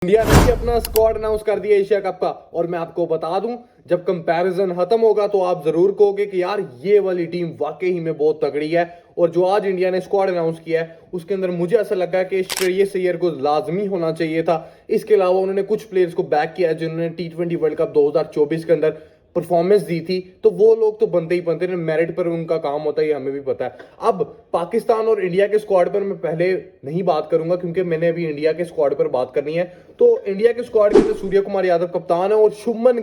India ने भी अपना स्क्वाड अनाउंस कर दिया एशिया कप का। और मैं आपको बता दूं, जब कंपैरिजन खत्म होगा तो आप जरूर कहोगे कि यार ये वाली टीम वाकई ही में बहुत तगड़ी है। और जो आज इंडिया ने स्क्वाड अनाउंस किया है उसके अंदर मुझे ऐसा लगा कि श्रेयस अय्यर को लाजमी होना चाहिए था। इसके अलावा उन्होंने कुछ प्लेयर्स को बैक किया जिन्होंने टी20 वर्ल्ड कप 2024 के अंदर परफॉर्मेंस दी थी, तो वो लोग तो बनते ही बनते हैं, मेरिट पर उनका काम होता है, हमें भी पता है। अब पाकिस्तान और इंडिया के स्क्वाड पर मैं पहले नहीं बात करूंगा क्योंकि मैंने अभी इंडिया के स्क्वाड पर बात करनी है। तो इंडिया के स्क्वाड के अंदर सूर्य कुमार यादव कप्तान है और शुभमन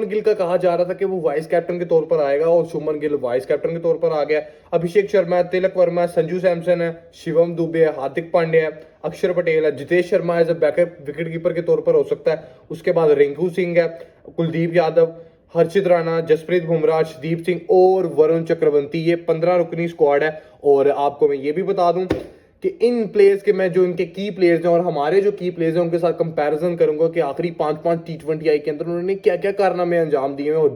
गिल का कहा जा रहा था कि वो वाइस कैप्टन के तौर पर आएगा और शुभमन गिल वाइस कैप्टन के तौर पर आ गया। अभिषेक शर्मा है, तिलक वर्मा है, संजू सैमसन है, शिवम दुबे है, हार्दिक पांड्या है, अक्षर पटेल है, Jitesh Sharma as a backup wicket keeper के तौर पर हो सकता है। उसके बाद रिंकू सिंह है, कुलदीप यादव, हर्षित राणा, जसप्रीत बुमराह, अर्शदीप सिंह और वरुण चक्रवर्ती। ये 15 रुकनी स्क्वाड है। और आपको मैं ये भी बता दूं कि इन प्लेयर्स के मैं जो इनके की प्लेयर्स हैं और हमारे जो की प्लेयर्स हैं उनके साथ कंपैरिजन करूंगा कि आखिरी 5-5 टी20 के अंदर उन्होंने क्या क्या कारनामे अंजाम दिए हैं और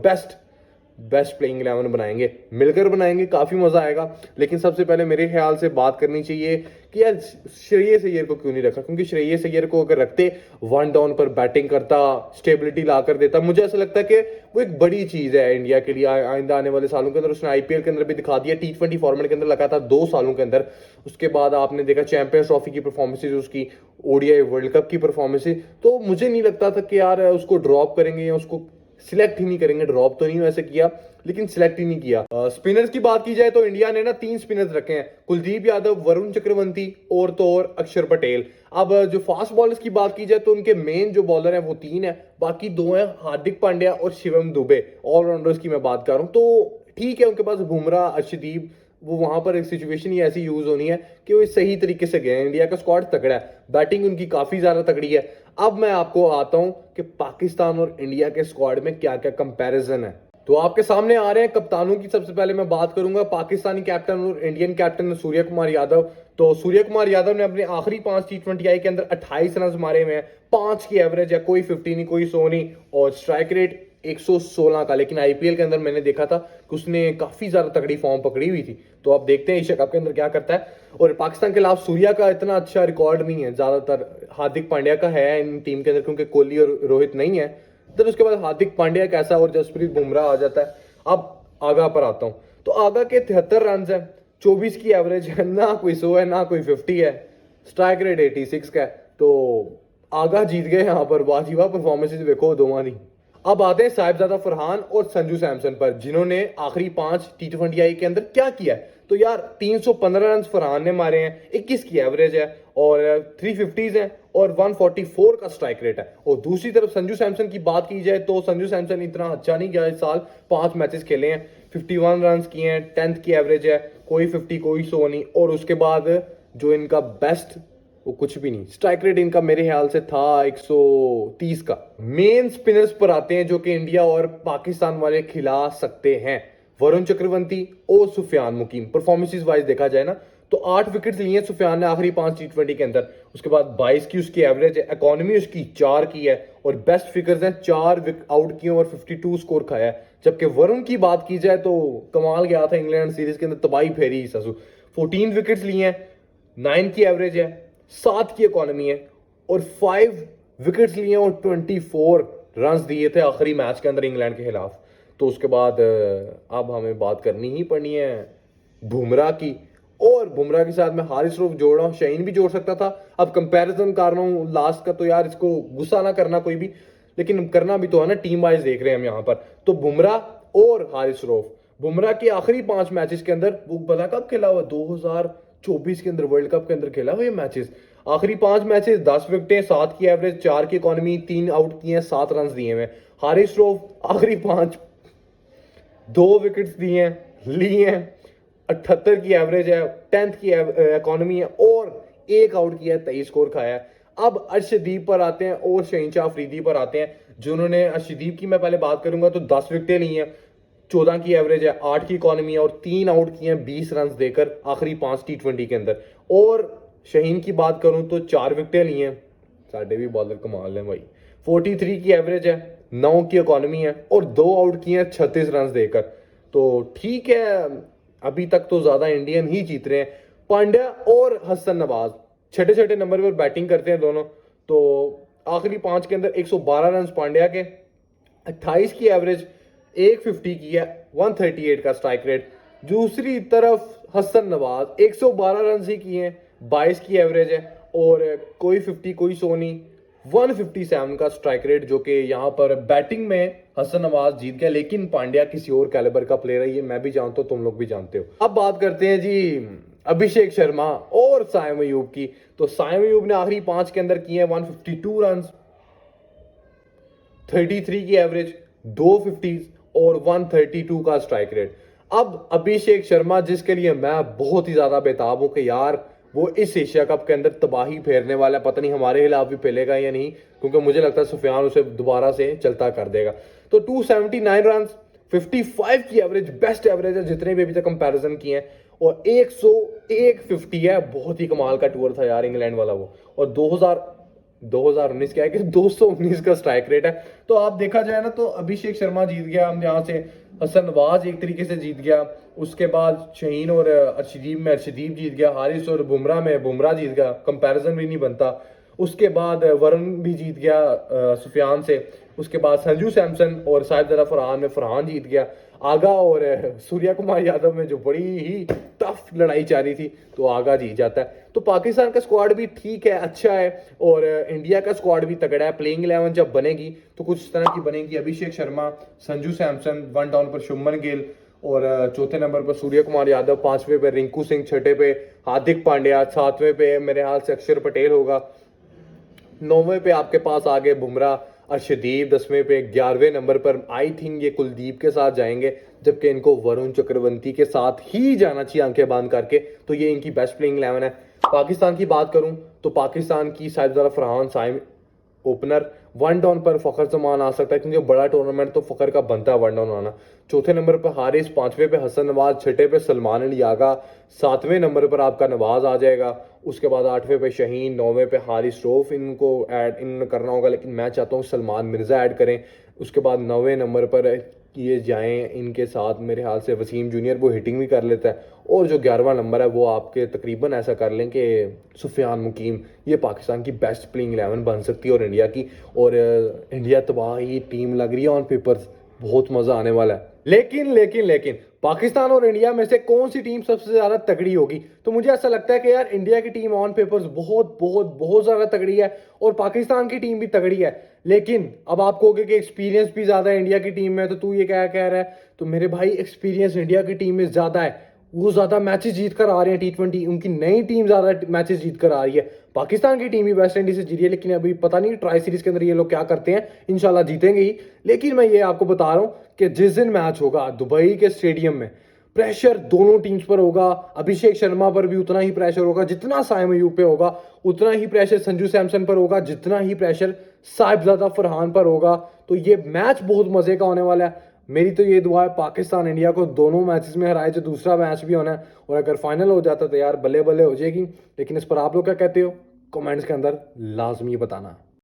बेस्ट प्लेइंग 11 बनाएंगे, मिलकर बनाएंगे, काफी मजा आएगा। लेकिन सबसे पहले मेरे ख्याल से बात करनी चाहिए कि यार श्रेयस अय्यर को क्यों नहीं रखा, क्योंकि श्रेयस अय्यर को अगर रखते, वन डाउन पर बैटिंग करता, स्टेबिलिटी ला कर देता, मुझे ऐसा लगता है कि वो एक बड़ी चीज है इंडिया के लिए आइंदा आने वाले सालों के अंदर। उसने आईपीएल के अंदर भी दिखा दिया, टी20 फॉर्मेट के अंदर लगातार 2 सालों के अंदर। उसके बाद आपने देखा चैंपियंस ट्रॉफी की परफॉर्मेंसेज, उसकी ओडीआई वर्ल्ड कप की परफॉर्मेंसेज। तो मुझे नहीं लगता था कि यार उसको ड्रॉप करेंगे या उसको सिलेक्ट ही नहीं करेंगे। ड्रॉप तो नहीं वैसे किया लेकिन सिलेक्ट ही नहीं किया। स्पिनर्स की बात की जाए तो इंडिया ने ना 3 स्पिनर्स रखे हैं, कुलदीप यादव, वरुण चक्रवर्ती और तो और अक्षर पटेल। अब जो फास्ट बॉलर्स की बात की जाए तो उनके मेन जो बॉलर हैं वो 3 है, बाकी 2 हैं हार्दिक पांड्या और शिवम दुबे। ऑलराउंडर्स की मैं बात कर रहा हूँ तो ठीक है, उनके पास बुमराह, अर्शदीप, वो वहां पर एक सिचुएशन ही ऐसी यूज होनी है कि वो सही तरीके से गए। इंडिया का स्क्वाड तगड़ा है, बैटिंग उनकी काफी ज्यादा तगड़ी है। अब मैं आपको आता हूं कि पाकिस्तान और इंडिया के स्क्वाड में क्या क्या कंपैरिजन है। तो आपके सामने आ रहे हैं कप्तानों की। सबसे पहले मैं बात करूंगा पाकिस्तानी कैप्टन और इंडियन कैप्टन सूर्य कुमार यादव। तो सूर्य कुमार यादव ने अपने आखिरी 5 टी20 के अंदर 28 रन मारे हुए हैं, 5 की एवरेज है, कोई 50 नहीं, कोई 100 नहीं, और स्ट्राइक रेट 116 का। लेकिन आईपीएल के अंदर मैंने देखा था कि उसने काफी ज्यादा तगड़ी फॉर्म पकड़ी हुई थी। तो अब देखते हैं एशिया कप के अंदर क्या करता है। और पाकिस्तान के खिलाफ सूर्या का इतना अच्छा रिकॉर्ड नहीं है, ज्यादातर हार्दिक पांड्या का है इन टीम के अंदर, क्योंकि कोहली और रोहित नहीं है। फिर उसके बाद हार्दिक पांड्या कैसा और जसप्रीत बुमराह आ जाता है। अब आगा पर आता हूं तो आगा के 73 रन है, 24 की एवरेज है, ना कोई 100 है ना कोई 50 है, स्ट्राइक रेट 86 का है। तो आगा जीत गए यहाँ पर, वाजीवा परफॉर्मेंसेज देखो दोवां दी। अब आते हैं साहिबजादा फरहान और संजू सैमसन पर, जिन्होंने आखिरी 5 टी20 के अंदर क्या किया है। तो यार 315 रन फरहान ने मारे हैं, 21 की एवरेज है और 350s हैं और 144 का स्ट्राइक रेट है। और दूसरी तरफ संजू सैमसन की बात की जाए तो संजू सैमसन इतना अच्छा नहीं गया इस साल, 5 मैचेस खेले हैं, 51 रन किए हैं, 10th की एवरेज है, कोई 50 कोई 100 नहीं। और उसके बाद जो इनका बेस्ट वो कुछ भी नहीं, स्ट्राइक रेट इनका मेरे ख्याल से था 130 का। मेन स्पिनर्स पर आते हैं जो कि इंडिया और पाकिस्तान वाले खिला सकते हैं, वरुण चक्रवर्ती और सुफियान मुकीम। परफॉर्मेंसेस वाइज देखा जाए ना तो 8 विकेट्स लिए सुफियान ने आखिरी 5 टी20 के अंदर। उसके बाद 22 की उसकी एवरेज है, इकोनॉमी उसकी 4 की है और बेस्ट फिगर्स हैं, 4 आउट किए और 52 स्कोर खाया है। जबकि वरुण की बात की जाए तो कमाल गया था इंग्लैंड सीरीज के अंदर, तबाही फेरी ससु। 14 विकेट्स लिए हैं, 9 की एवरेज है, 7 की इकोनॉमी है और 5 विकेट्स लिए और 24 रन दिए थे आखिरी मैच के अंदर इंग्लैंड के खिलाफ। तो उसके बाद अब हमें बात करनी ही पड़नी है बुमराह की। और बुमराह के साथ मैं हारिस रऊफ जोड़ रहा हूँ, शाहीन भी जोड़ सकता था। अब कंपैरिजन कर रहा हूँ लास्ट का, तो यार इसको गुस्सा ना करना कोई भी, लेकिन करना भी तो है ना, टीम वाइज देख रहे हैं हम यहाँ पर। तो बुमराह और हारिस रऊफ, बुमराह के आखिरी 5 मैचेस के अंदर वो पता कब खेला हुआ, 2024 के अंदर वर्ल्ड कप के अंदर खेला हुआ ये मैचेस। आखिरी 5 मैचेस 10 विकेटें, 7 की एवरेज, 4 की इकोनॉमी, 3 आउट किए हैं, 7 रन दिए हुए। हारिस रऊफ आखिरी 5 2 विकेट्स दिए हैं, लिए हैं, 78 की एवरेज है, 10th की इकोनॉमी है और 1 आउट किया है, 23 स्कोर खाया है। अब अर्शदीप पर आते हैं और शहीनशाह अफरीदी पर आते हैं, जिन्होंने अर्शदीप की मैं पहले बात करूंगा तो 10 विकेटें ली हैं, 14 की एवरेज है, 8 की इकोनॉमी है और 3 आउट किए हैं 20 रन देकर आखिरी 5 टी20 के अंदर। और शहीन की बात करूं तो 4 विकेटें ली हैं, साढ़े भी बॉलर कमाल है भाई, 43 की एवरेज है, 9 की इकोनॉमी है और 2 आउट किए हैं 36 रन देकर। तो ठीक है, अभी तक तो ज्यादा इंडियन ही जीत रहे हैं। पांड्या और हसन नवाज छोटे छोटे नंबर पर बैटिंग करते हैं दोनों, तो आखिरी 5 के अंदर 112 रन पांड्या के, 28 की एवरेज, 150 की है, 138 का स्ट्राइक रेट। दूसरी तरफ हसन नवाज 112 रन ही किए हैं, 22 की एवरेज है और कोई 50 कोई 100 नहीं, 157 का स्ट्राइक रेट, जो कि यहाँ पर बैटिंग में हसन नवाज जीत गया। लेकिन पांड्या किसी और कैलिबर का प्लेयर है, ये मैं भी जानता हूँ, तुम लोग भी जानते हो। अब बात करते हैं जी अभिषेक शर्मा और साइम अयूब की। तो साइम अयूब ने आखिरी 5 के अंदर किए हैं 152 रन, 33 की एवरेज, 250 और 132 का स्ट्राइक रेट। अब अभिषेक शर्मा, जिसके लिए मैं बहुत ही ज्यादा बेताब हूं कि यार वो इस एशिया कप के अंदर तबाही फेरने वाला है, पता नहीं हमारे खिलाफ भी फैलेगा या नहीं, क्योंकि मुझे लगता है सुफियान उसे दोबारा से चलता कर देगा। तो 279 रन, 55 की एवरेज, बेस्ट एवरेज है जितने भी अभी तक कंपैरिजन किए हैं, और 101 है। बहुत ही कमाल का टूर था यार इंग्लैंड वाला वो। और 2019 क्या है कि 219 का स्ट्राइक रेट है। तो आप देखा जाए ना तो अभिषेक शर्मा जीत गया हम यहाँ से, हसन नवाज एक तरीके से जीत गया, उसके बाद शहीन और अर्शदीप में अर्शदीप जीत गया, हारिस और बुमराह में बुमराह जीत गया, कंपैरिजन भी नहीं बनता। उसके बाद वरुण भी जीत गया सुफियान से, उसके बाद संजू सैमसन और साहिबजादा फरहान में फरहान जीत गया। आगा और सूर्या कुमार यादव में जो बड़ी ही टफ लड़ाई जा रही थी, तो आगा जीत जाता है। तो पाकिस्तान का स्क्वाड भी ठीक है, अच्छा है, और इंडिया का स्क्वाड भी तगड़ा है। प्लेइंग 11 जब बनेगी तो कुछ इस तरह की बनेगी, अभिषेक शर्मा, संजू सैमसन, 1 डाउन पर शुभमन गिल, और चौथे नंबर पर सूर्य कुमार यादव, 5वें पे रिंकू सिंह, 6ठे पे हार्दिक पांड्या, 7वें पे मेरे हाल से अक्षर पटेल होगा, 9वें पे आपके पास आगे बुमराह, अर्शदीप 10वें पे, 11वें नंबर पर आई थिंक ये कुलदीप के साथ जाएंगे, जबकि इनको वरुण चक्रवर्ती के साथ ही जाना चाहिए आंखें बंद करके। तो ये इनकी बेस्ट प्लेइंग 11 है। पाकिस्तान की बात करूं तो पाकिस्तान की साहिबजादा फरहान साइम ओपनर, 1 डाउन पर फखर जमान आ सकता है, क्योंकि बड़ा टूर्नामेंट तो फखर का बनता है 1 डाउन आना। चौथे नंबर पर हारिस, 5वें पे हसन नवाज, 6ठे पे सलमान अली आगा, 7वें नंबर पर आपका नवाज आ जाएगा, उसके बाद 8वें पे शहीन, 9वें पे हारिस रऊफ, इनको ऐड इन करना होगा, लेकिन मैं चाहता हूँ सलमान मिर्जा ऐड करें। उसके बाद 9वें नंबर पर ये जाएं इनके साथ मेरे ख्याल से वसीम जूनियर, वो हिटिंग भी कर लेता है, और जो 11वां नंबर है वो आपके तकरीबन ऐसा कर लें कि सुफियान मुकीम। ये पाकिस्तान की बेस्ट प्लेइंग 11 बन सकती है और इंडिया की, और इंडिया तबाही टीम लग रही है ऑन पेपर, बहुत मजा आने वाला है। लेकिन पाकिस्तान और इंडिया में से कौन सी टीम सबसे ज्यादा तगड़ी होगी? तो मुझे ऐसा लगता है कि यार इंडिया की टीम ऑन पेपर्स बहुत बहुत बहुत ज्यादा तगड़ी है, और पाकिस्तान की टीम भी तगड़ी है। लेकिन अब आप कहोगे कि एक्सपीरियंस भी ज्यादा है इंडिया की टीम में, तो तू ये क्या कह रहा है? तो मेरे भाई एक्सपीरियंस इंडिया की टीम में ज्यादा है, वो ज्यादा मैचेस जीत कर आ रहे हैं T20, उनकी नई टीम ज्यादा मैचेस जीत कर आ रही है। पाकिस्तान की टीम भी वेस्ट इंडीज से जीती है, लेकिन अभी पता नहीं ट्राई सीरीज के अंदर ये लोग क्या करते हैं, इंशाल्लाह जीतेंगे ही। लेकिन मैं ये आपको बता रहा हूं कि जिस दिन मैच होगा दुबई के स्टेडियम में, प्रेशर दोनों टीम्स पर होगा। अभिषेक शर्मा पर भी उतना ही प्रेशर होगा जितना साइम अयूब पे होगा, उतना ही प्रेशर संजू सैमसन पर होगा जितना ही प्रेशर साहिबजादा फरहान पर होगा। तो ये मैच बहुत मजे का होने वाला है। मेरी तो ये दुआ है पाकिस्तान इंडिया को दोनों मैचेस में हराए, जो दूसरा मैच भी होना है, और अगर फाइनल हो जाता तो यार बल्ले बल्ले हो जाएगी। लेकिन इस पर आप लोग क्या कहते हो, कमेंट्स के अंदर लाजमी बताना।